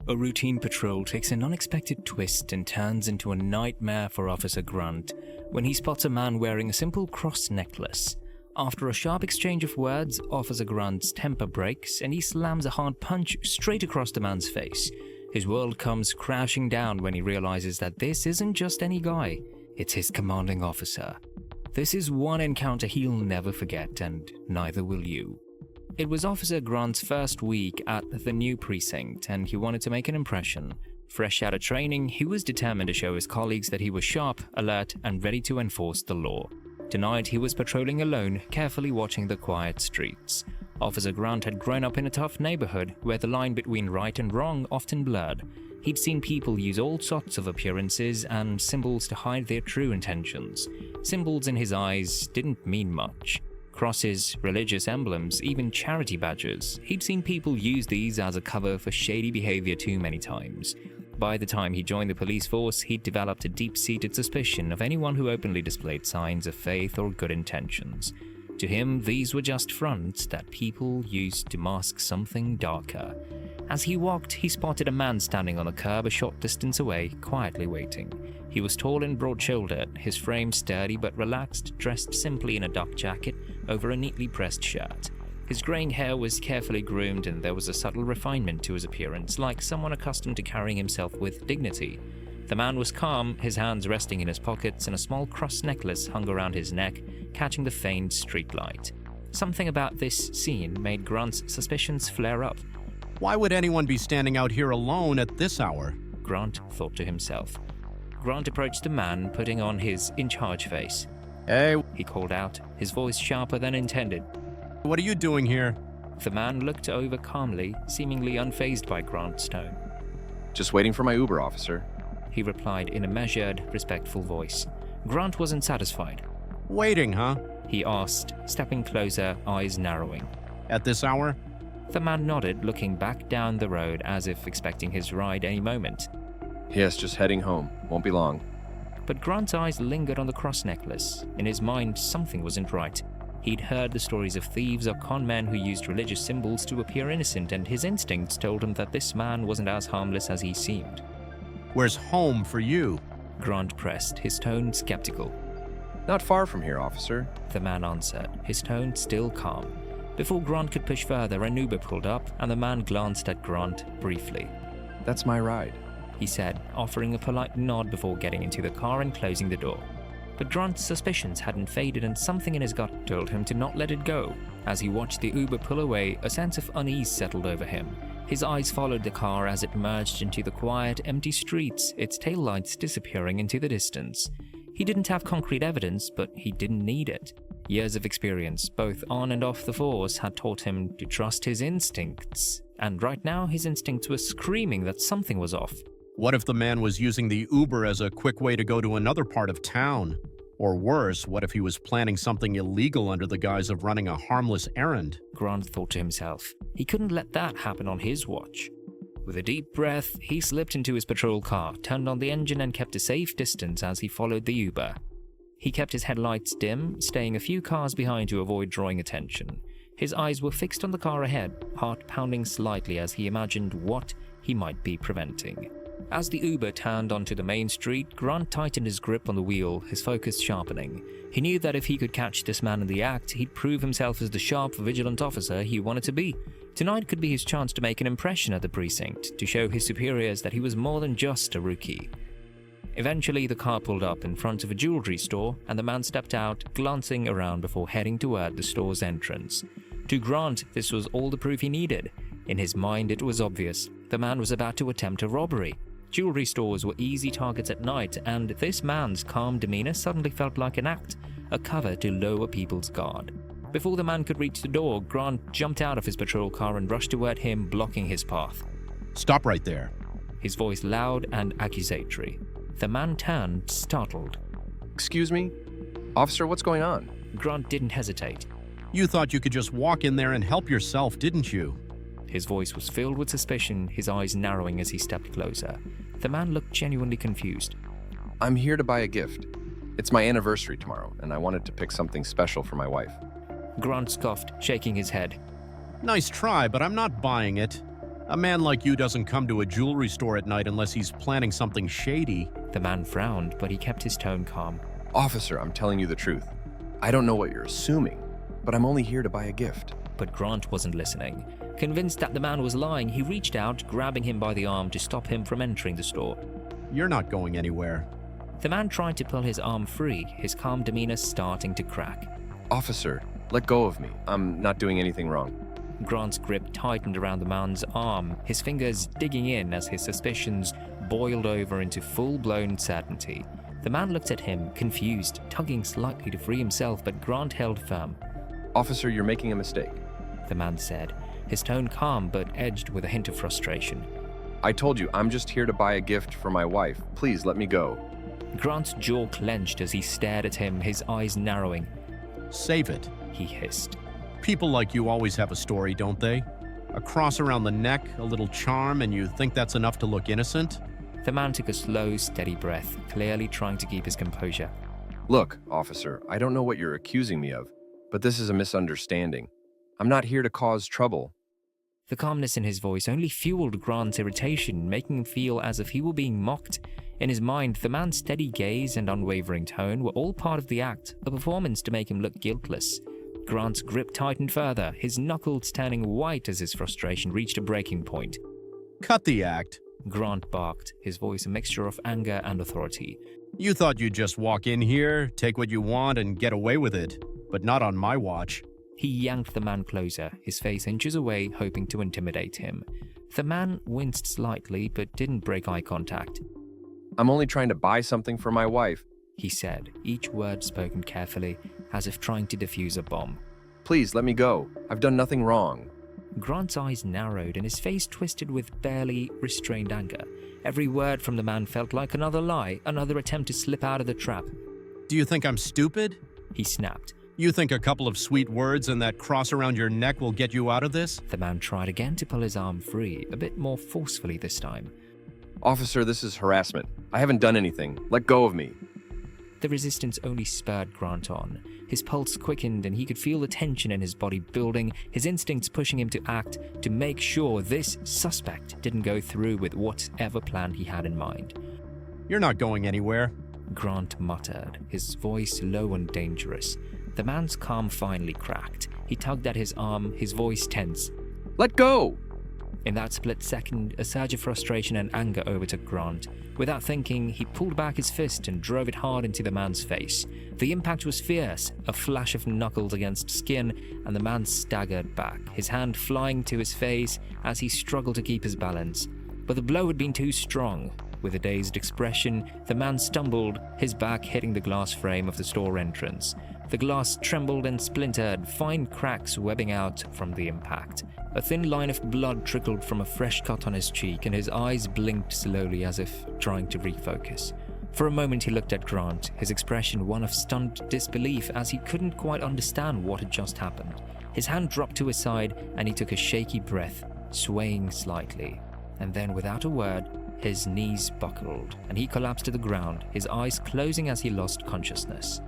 A routine patrol takes an unexpected twist and turns into a nightmare for Officer Grunt when he spots a man wearing a simple cross necklace. After a sharp exchange of words, Officer Grunt's temper breaks and he slams a hard punch straight across the man's face. His world comes crashing down when he realizes that this isn't just any guy, it's his commanding officer. This is one encounter he'll never forget, and neither will you. It was Officer Grunt's first week at the new precinct, and he wanted to make an impression. Fresh out of training, he was determined to show his colleagues that he was sharp, alert, and ready to enforce the law. Tonight, he was patrolling alone, carefully watching the quiet streets. Officer Grunt had grown up in a tough neighborhood where the line between right and wrong often blurred. He'd seen people use all sorts of appearances and symbols to hide their true intentions. Symbols in his eyes didn't mean much. Crosses, religious emblems, even charity badges. He'd seen people use these as a cover for shady behavior too many times. By the time he joined the police force, he'd developed a deep-seated suspicion of anyone who openly displayed signs of faith or good intentions. To him, these were just fronts that people used to mask something darker. As he walked, he spotted a man standing on a curb a short distance away, quietly waiting. He was tall and broad-shouldered, his frame sturdy but relaxed, dressed simply in a duck jacket over a neatly pressed shirt. His graying hair was carefully groomed and there was a subtle refinement to his appearance, like someone accustomed to carrying himself with dignity. The man was calm, his hands resting in his pockets, and a small cross necklace hung around his neck, catching the faint streetlight. Something about this scene made Grunt's suspicions flare up. Why would anyone be standing out here alone at this hour? Grunt thought to himself. Grunt approached the man, putting on his in-charge face. Hey, He called out, his voice sharper than intended. what are you doing here? The man looked over calmly, seemingly unfazed by Grant's tone. Just waiting for my Uber, officer. He replied in a measured, respectful voice. Grant wasn't satisfied. Waiting, huh? He asked, stepping closer, eyes narrowing. At this hour? The man nodded, looking back down the road as if expecting his ride any moment. Yes, just heading home. Won't be long. But Grant's eyes lingered on the cross necklace. In his mind, something wasn't right. He'd heard the stories of thieves or con men who used religious symbols to appear innocent, and his instincts told him that this man wasn't as harmless as he seemed. Where's home for you? Grant pressed, his tone skeptical. Not far from here, officer. The man answered, his tone still calm. Before Grant could push further, an Uber pulled up, and the man glanced at Grant briefly. That's my ride. He said, offering a polite nod before getting into the car and closing the door. But Grant's suspicions hadn't faded, and something in his gut told him to not let it go. As he watched the Uber pull away, a sense of unease settled over him. His eyes followed the car as it merged into the quiet, empty streets, its taillights disappearing into the distance. He didn't have concrete evidence, but he didn't need it. Years of experience, both on and off the force, had taught him to trust his instincts. And right now, his instincts were screaming that something was off. What if the man was using the Uber as a quick way to go to another part of town? Or worse, what if he was planning something illegal under the guise of running a harmless errand? Grant thought to himself. He couldn't let that happen on his watch. With a deep breath, he slipped into his patrol car, turned on the engine and kept a safe distance as he followed the Uber. He kept his headlights dim, staying a few cars behind to avoid drawing attention. His eyes were fixed on the car ahead, heart pounding slightly as he imagined what he might be preventing. As the Uber turned onto the main street, Grant tightened his grip on the wheel, his focus sharpening. He knew that if he could catch this man in the act, he'd prove himself as the sharp, vigilant officer he wanted to be. Tonight could be his chance to make an impression at the precinct, to show his superiors that he was more than just a rookie. Eventually, the car pulled up in front of a jewelry store, and the man stepped out, glancing around before heading toward the store's entrance. To Grant, this was all the proof he needed. In his mind, it was obvious. The man was about to attempt a robbery. Jewelry stores were easy targets at night, and this man's calm demeanor suddenly felt like an act, a cover to lower people's guard. Before the man could reach the door, Grant jumped out of his patrol car and rushed toward him, blocking his path. Stop right there. His voice loud and accusatory. The man turned, startled. Excuse me? Officer, what's going on? Grant didn't hesitate. You thought you could just walk in there and help yourself, didn't you? His voice was filled with suspicion, his eyes narrowing as he stepped closer. The man looked genuinely confused. I'm here to buy a gift. It's my anniversary tomorrow, and I wanted to pick something special for my wife. Grant scoffed, shaking his head. Nice try, but I'm not buying it. A man like you doesn't come to a jewelry store at night unless he's planning something shady. The man frowned, but he kept his tone calm. Officer, I'm telling you the truth. I don't know what you're assuming, but I'm only here to buy a gift. But Grant wasn't listening. Convinced that the man was lying, he reached out, grabbing him by the arm to stop him from entering the store. You're not going anywhere. The man tried to pull his arm free, his calm demeanor starting to crack. Officer, let go of me. I'm not doing anything wrong. Grant's grip tightened around the man's arm, his fingers digging in as his suspicions boiled over into full-blown certainty. The man looked at him, confused, tugging slightly to free himself, but Grant held firm. Officer, you're making a mistake. The man said, his tone calm but edged with a hint of frustration. I told you, I'm just here to buy a gift for my wife. Please let me go. Grant's jaw clenched as he stared at him, his eyes narrowing. Save it. He hissed. People like you always have a story, don't they? A cross around the neck, a little charm, and you think that's enough to look innocent? The man took a slow, steady breath, clearly trying to keep his composure. Look, officer, I don't know what you're accusing me of, but this is a misunderstanding. I'm not here to cause trouble. The calmness in his voice only fueled Grant's irritation, making him feel as if he were being mocked. In his mind, the man's steady gaze and unwavering tone were all part of the act, a performance to make him look guiltless. Grant's grip tightened further, his knuckles turning white as his frustration reached a breaking point. Cut the act. Grant barked, his voice a mixture of anger and authority. You thought you'd just walk in here, take what you want, and get away with it. But not on my watch. He yanked the man closer, his face inches away, hoping to intimidate him. The man winced slightly, but didn't break eye contact. I'm only trying to buy something for my wife, he said, each word spoken carefully, as if trying to defuse a bomb. Please let me go. I've done nothing wrong. Grant's eyes narrowed and his face twisted with barely restrained anger. Every word from the man felt like another lie, another attempt to slip out of the trap. Do you think I'm stupid? He snapped. You think a couple of sweet words and that cross around your neck will get you out of this? The man tried again to pull his arm free, a bit more forcefully this time. Officer, this is harassment. I haven't done anything. Let go of me. The resistance only spurred Grant on. His pulse quickened and he could feel the tension in his body building, his instincts pushing him to act, to make sure this suspect didn't go through with whatever plan he had in mind. You're not going anywhere, Grant muttered, his voice low and dangerous. The man's calm finally cracked. He tugged at his arm, his voice tense. Let go! In that split second, a surge of frustration and anger overtook Grant. Without thinking, he pulled back his fist and drove it hard into the man's face. The impact was fierce, a flash of knuckles against skin, and the man staggered back, his hand flying to his face as he struggled to keep his balance. But the blow had been too strong. With a dazed expression, the man stumbled, his back hitting the glass frame of the store entrance. The glass trembled and splintered, fine cracks webbing out from the impact. A thin line of blood trickled from a fresh cut on his cheek, and his eyes blinked slowly as if trying to refocus. For a moment he looked at Grant, his expression one of stunned disbelief as he couldn't quite understand what had just happened. His hand dropped to his side and he took a shaky breath, swaying slightly. And then without a word, his knees buckled and he collapsed to the ground, his eyes closing as he lost consciousness.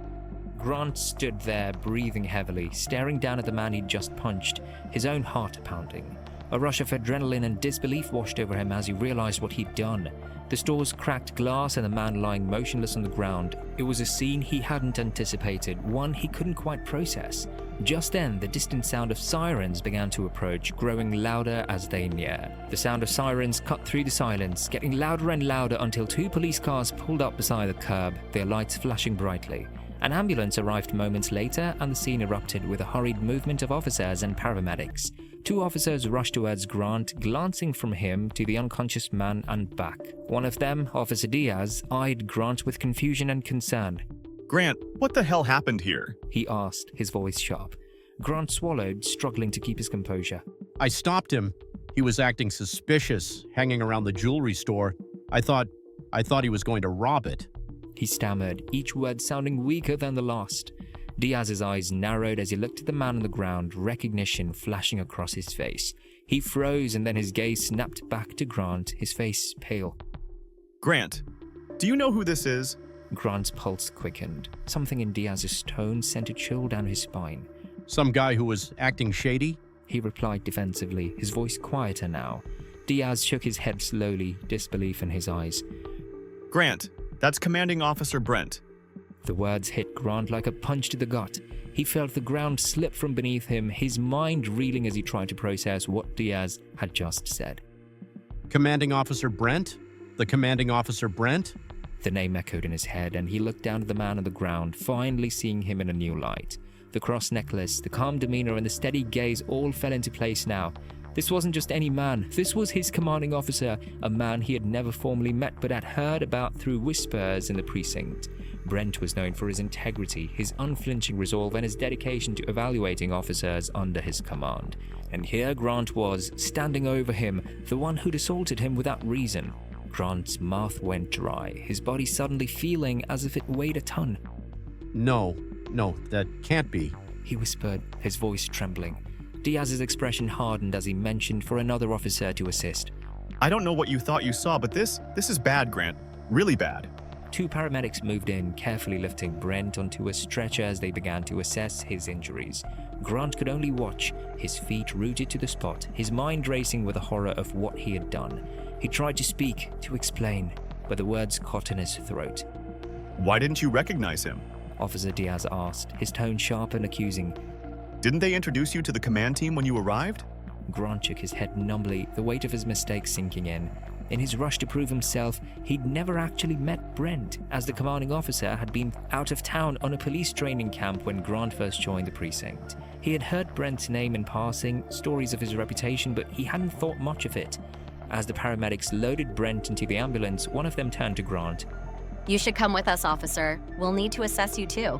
Grant stood there, breathing heavily, staring down at the man he'd just punched, his own heart pounding. A rush of adrenaline and disbelief washed over him as he realized what he'd done. The store's cracked glass and the man lying motionless on the ground. It was a scene he hadn't anticipated, one he couldn't quite process. Just then, the distant sound of sirens began to approach, growing louder as they neared. The sound of sirens cut through the silence, getting louder and louder until two police cars pulled up beside the curb, their lights flashing brightly. An ambulance arrived moments later and the scene erupted with a hurried movement of officers and paramedics. Two officers rushed towards Grant, glancing from him to the unconscious man and back. One of them, Officer Diaz, eyed Grant with confusion and concern. Grant, what the hell happened here? He asked, his voice sharp. Grant swallowed, struggling to keep his composure. I stopped him. He was acting suspicious, hanging around the jewelry store. I thought he was going to rob it. He stammered, each word sounding weaker than the last. Diaz's eyes narrowed as he looked at the man on the ground, recognition flashing across his face. He froze and then his gaze snapped back to Grant, his face pale. Grant, do you know who this is? Grant's pulse quickened. Something in Diaz's tone sent a chill down his spine. Some guy who was acting shady? He replied defensively, his voice quieter now. Diaz shook his head slowly, disbelief in his eyes. Grant, that's Commanding Officer Brent. The words hit Grant like a punch to the gut. He felt the ground slip from beneath him, his mind reeling as he tried to process what Diaz had just said. Commanding Officer Brent? The Commanding Officer Brent? The name echoed in his head, and he looked down at the man on the ground, finally seeing him in a new light. The cross necklace, the calm demeanor, and the steady gaze all fell into place now. This wasn't just any man. This was his commanding officer, a man he had never formally met but had heard about through whispers in the precinct. Brent was known for his integrity, his unflinching resolve, and his dedication to evaluating officers under his command. And here Grant was, standing over him, the one who'd assaulted him without reason. Grant's mouth went dry, his body suddenly feeling as if it weighed a ton. No, that can't be. He whispered, his voice trembling. Diaz's expression hardened as he motioned for another officer to assist. I don't know what you thought you saw, but this is bad, Grant. Really bad. 2 paramedics moved in, carefully lifting Brent onto a stretcher as they began to assess his injuries. Grant could only watch, his feet rooted to the spot, his mind racing with the horror of what he had done. He tried to speak, to explain, but the words caught in his throat. Why didn't you recognize him? Officer Diaz asked, his tone sharp and accusing. Didn't they introduce you to the command team when you arrived? Grant shook his head numbly, the weight of his mistake sinking in. In his rush to prove himself, he'd never actually met Brent, as the commanding officer had been out of town on a police training camp when Grant first joined the precinct. He had heard Brent's name in passing, stories of his reputation, but he hadn't thought much of it. As the paramedics loaded Brent into the ambulance, one of them turned to Grant. You should come with us, officer. We'll need to assess you too.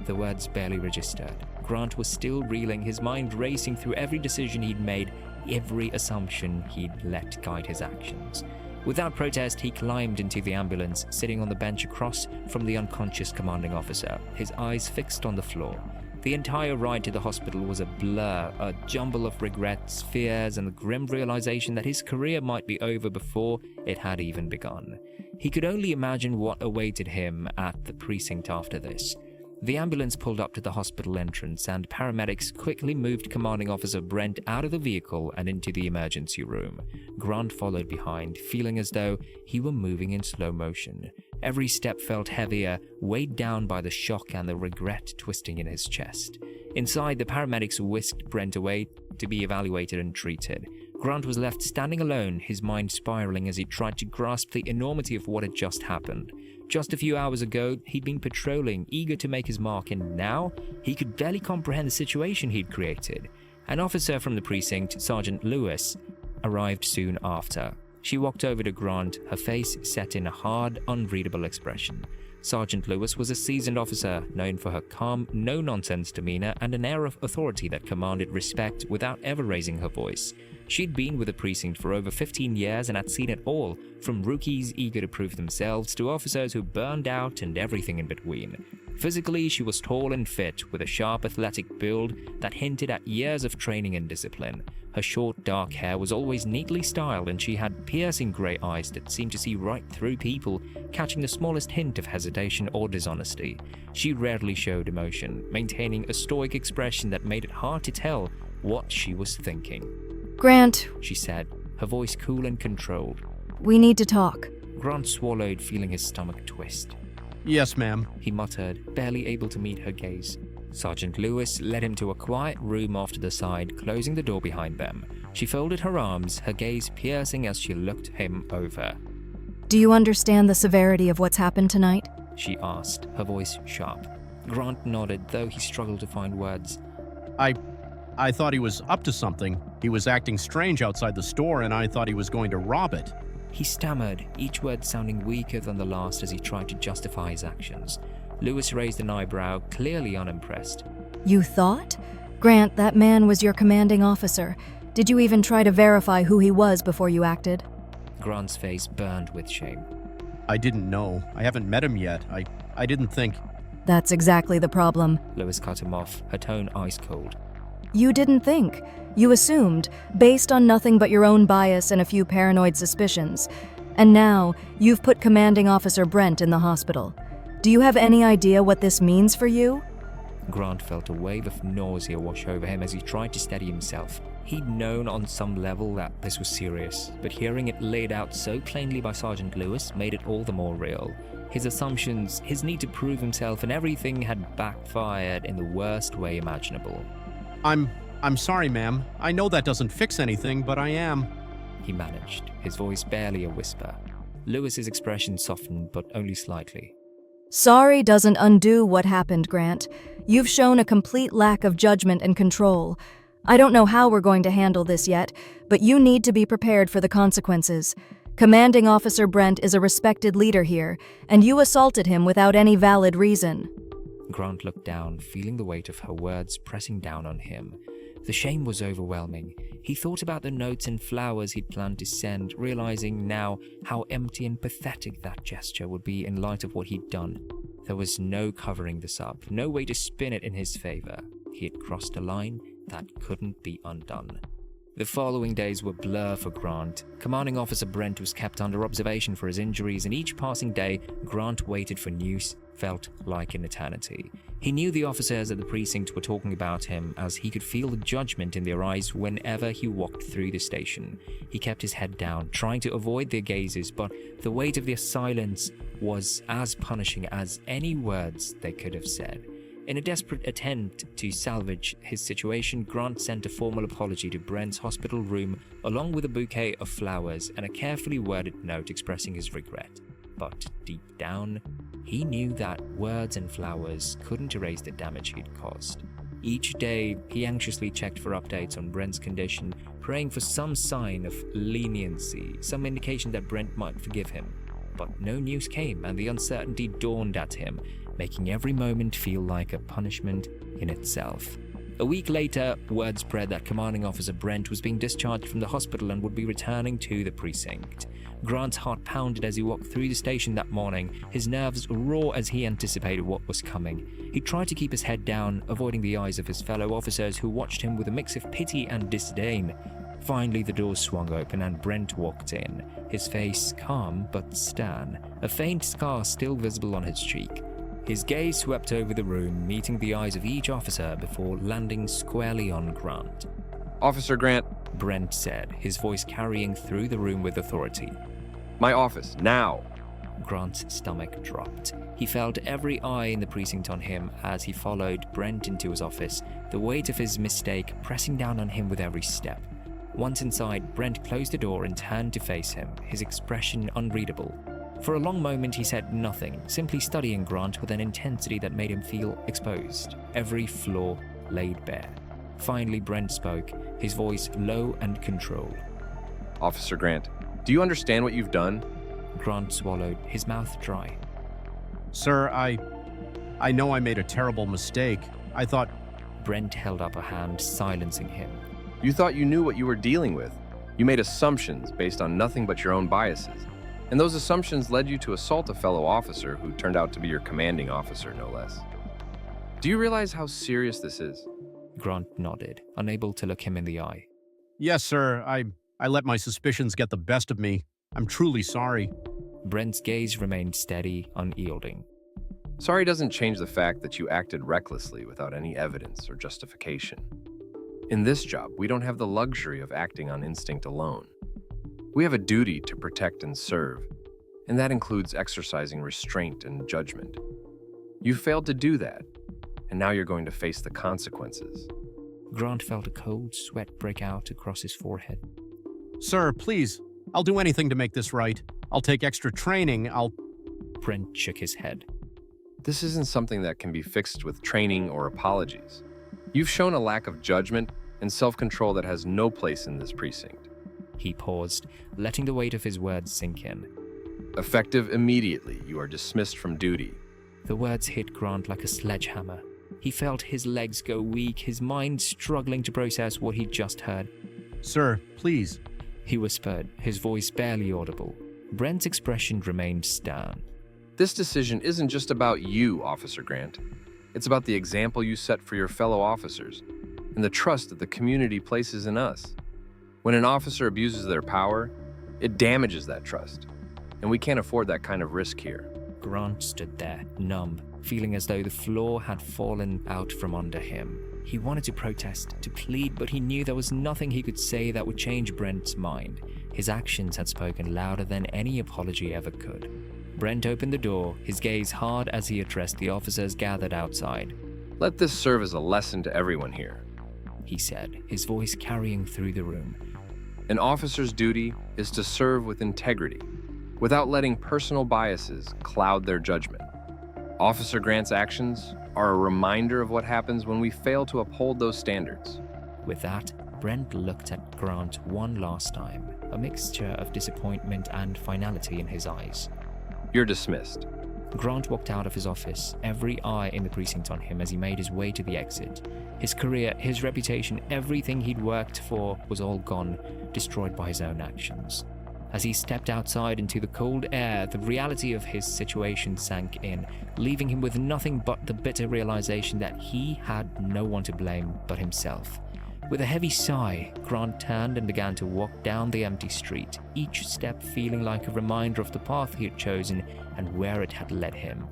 The words barely registered. Grant was still reeling, his mind racing through every decision he'd made, every assumption he'd let guide his actions. Without protest, he climbed into the ambulance, sitting on the bench across from the unconscious commanding officer, his eyes fixed on the floor. The entire ride to the hospital was a blur, a jumble of regrets, fears, and the grim realization that his career might be over before it had even begun. He could only imagine what awaited him at the precinct after this. The ambulance pulled up to the hospital entrance, and paramedics quickly moved Commanding Officer Brent out of the vehicle and into the emergency room. Grant followed behind, feeling as though he were moving in slow motion. Every step felt heavier, weighed down by the shock and the regret twisting in his chest. Inside, the paramedics whisked Brent away to be evaluated and treated. Grant was left standing alone, his mind spiraling as he tried to grasp the enormity of what had just happened. Just a few hours ago, he'd been patrolling, eager to make his mark, and now he could barely comprehend the situation he'd created. An officer from the precinct, Sergeant Lewis, arrived soon after. She walked over to Grant, her face set in a hard, unreadable expression. Sergeant Lewis was a seasoned officer, known for her calm, no-nonsense demeanor and an air of authority that commanded respect without ever raising her voice. She'd been with the precinct for over 15 years and had seen it all, from rookies eager to prove themselves to officers who burned out and everything in between. Physically, she was tall and fit, with a sharp athletic build that hinted at years of training and discipline. Her short, dark hair was always neatly styled, and she had piercing grey eyes that seemed to see right through people, catching the smallest hint of hesitation or dishonesty. She rarely showed emotion, maintaining a stoic expression that made it hard to tell what she was thinking. Grant, She said, her voice cool and controlled. we need to talk. Grant swallowed, feeling his stomach twist. Yes, ma'am. He muttered, barely able to meet her gaze. Sergeant Lewis led him to a quiet room off to the side, closing the door behind them. She folded her arms, her gaze piercing as she looked him over. Do you understand the severity of what's happened tonight? She asked, her voice sharp. Grant nodded, though he struggled to find words. I thought he was up to something. He was acting strange outside the store, and I thought he was going to rob it. He stammered, each word sounding weaker than the last as he tried to justify his actions. Lewis raised an eyebrow, clearly unimpressed. You thought? Grant, that man was your commanding officer. Did you even try to verify who he was before you acted? Grant's face burned with shame. I didn't know. I haven't met him yet. I didn't think. That's exactly the problem. Lewis cut him off, her tone ice cold. You didn't think. You assumed, based on nothing but your own bias and a few paranoid suspicions. And now, you've put Commanding Officer Brent in the hospital. Do you have any idea what this means for you? Grant felt a wave of nausea wash over him as he tried to steady himself. He'd known on some level that this was serious, but hearing it laid out so plainly by Sergeant Lewis made it all the more real. His assumptions, his need to prove himself, and everything had backfired in the worst way imaginable. I'm sorry, ma'am. I know that doesn't fix anything, but I am. He managed, his voice barely a whisper. Lewis's expression softened, but only slightly. Sorry doesn't undo what happened, Grant. You've shown a complete lack of judgment and control. I don't know how we're going to handle this yet, but you need to be prepared for the consequences. Commanding Officer Brent is a respected leader here, and you assaulted him without any valid reason. Grant looked down, feeling the weight of her words pressing down on him. The shame was overwhelming. He thought about the notes and flowers he'd planned to send, realizing now how empty and pathetic that gesture would be in light of what he'd done. There was no covering this up, no way to spin it in his favor. He had crossed a line that couldn't be undone. The following days were blur for Grant. Commanding Officer Brent was kept under observation for his injuries, and each passing day, Grant waited for news felt like an eternity. He knew the officers at the precinct were talking about him, as he could feel the judgment in their eyes whenever he walked through the station. He kept his head down, trying to avoid their gazes, but the weight of their silence was as punishing as any words they could have said. In a desperate attempt to salvage his situation, Grant sent a formal apology to Brent's hospital room, along with a bouquet of flowers and a carefully worded note expressing his regret. But deep down, he knew that words and flowers couldn't erase the damage he'd caused. Each day, he anxiously checked for updates on Brent's condition, praying for some sign of leniency, some indication that Brent might forgive him. But no news came, and the uncertainty dawned at him, making every moment feel like a punishment in itself. A week later, word spread that Commanding Officer Brent was being discharged from the hospital and would be returning to the precinct. Grant's heart pounded as he walked through the station that morning, his nerves raw as he anticipated what was coming. He tried to keep his head down, avoiding the eyes of his fellow officers who watched him with a mix of pity and disdain. Finally, the door swung open and Brent walked in, his face calm but stern, a faint scar still visible on his cheek. His gaze swept over the room, meeting the eyes of each officer before landing squarely on Grant. Officer Grant, Brent said, his voice carrying through the room with authority. my office, now. Grant's stomach dropped. He felt every eye in the precinct on him as he followed Brent into his office, the weight of his mistake pressing down on him with every step. Once inside, Brent closed the door and turned to face him, his expression unreadable. For a long moment he said nothing, simply studying Grant with an intensity that made him feel exposed, every flaw laid bare. Finally Brent spoke, his voice low and controlled. Officer Grant, do you understand what you've done? Grant swallowed, his mouth dry. Sir, I know I made a terrible mistake. I thought... Brent held up a hand, silencing him. You thought you knew what you were dealing with. You made assumptions based on nothing but your own biases. And those assumptions led you to assault a fellow officer who turned out to be your commanding officer, no less. Do you realize how serious this is? Grant nodded, unable to look him in the eye. Yes, sir. I let my suspicions get the best of me. I'm truly sorry. Brent's gaze remained steady, unyielding. Sorry doesn't change the fact that you acted recklessly without any evidence or justification. In this job, we don't have the luxury of acting on instinct alone. We have a duty to protect and serve, and that includes exercising restraint and judgment. You failed to do that, and now you're going to face the consequences. Grant felt a cold sweat break out across his forehead. Sir, please. I'll do anything to make this right. I'll take extra training. Brent shook his head. This isn't something that can be fixed with training or apologies. You've shown a lack of judgment and self-control that has no place in this precinct. He paused, letting the weight of his words sink in. Effective immediately, you are dismissed from duty. The words hit Grant like a sledgehammer. He felt his legs go weak, his mind struggling to process what he'd just heard. Sir, please. He whispered, his voice barely audible. Brent's expression remained stern. This decision isn't just about you, Officer Grant. It's about the example you set for your fellow officers and the trust that the community places in us. When an officer abuses their power, it damages that trust, and we can't afford that kind of risk here. Grant stood there, numb, feeling as though the floor had fallen out from under him. He wanted to protest, to plead, but he knew there was nothing he could say that would change Brent's mind. His actions had spoken louder than any apology ever could. Brent opened the door, his gaze hard as he addressed the officers gathered outside. Let this serve as a lesson to everyone here. He said, his voice carrying through the room. An officer's duty is to serve with integrity, without letting personal biases cloud their judgment. Officer Grant's actions are a reminder of what happens when we fail to uphold those standards. With that, Brent looked at Grant one last time, a mixture of disappointment and finality in his eyes. You're dismissed. Grant walked out of his office, every eye in the precinct on him as he made his way to the exit. His career, his reputation, everything he'd worked for was all gone, destroyed by his own actions. As he stepped outside into the cold air, the reality of his situation sank in, leaving him with nothing but the bitter realization that he had no one to blame but himself. With a heavy sigh, Grant turned and began to walk down the empty street, each step feeling like a reminder of the path he had chosen and where it had led him.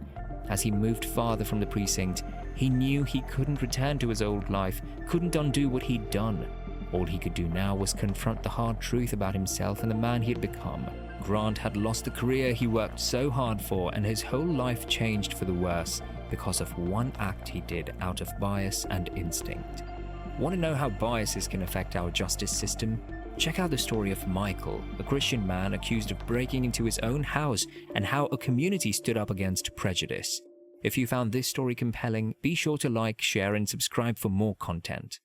As he moved farther from the precinct, he knew he couldn't return to his old life, couldn't undo what he'd done. All he could do now was confront the hard truth about himself and the man he had become. Grant had lost the career he worked so hard for, and his whole life changed for the worse because of one act he did out of bias and instinct. Want to know how biases can affect our justice system? Check out the story of Michael, a Christian man accused of breaking into his own house, and how a community stood up against prejudice. If you found this story compelling, be sure to like, share, and subscribe for more content.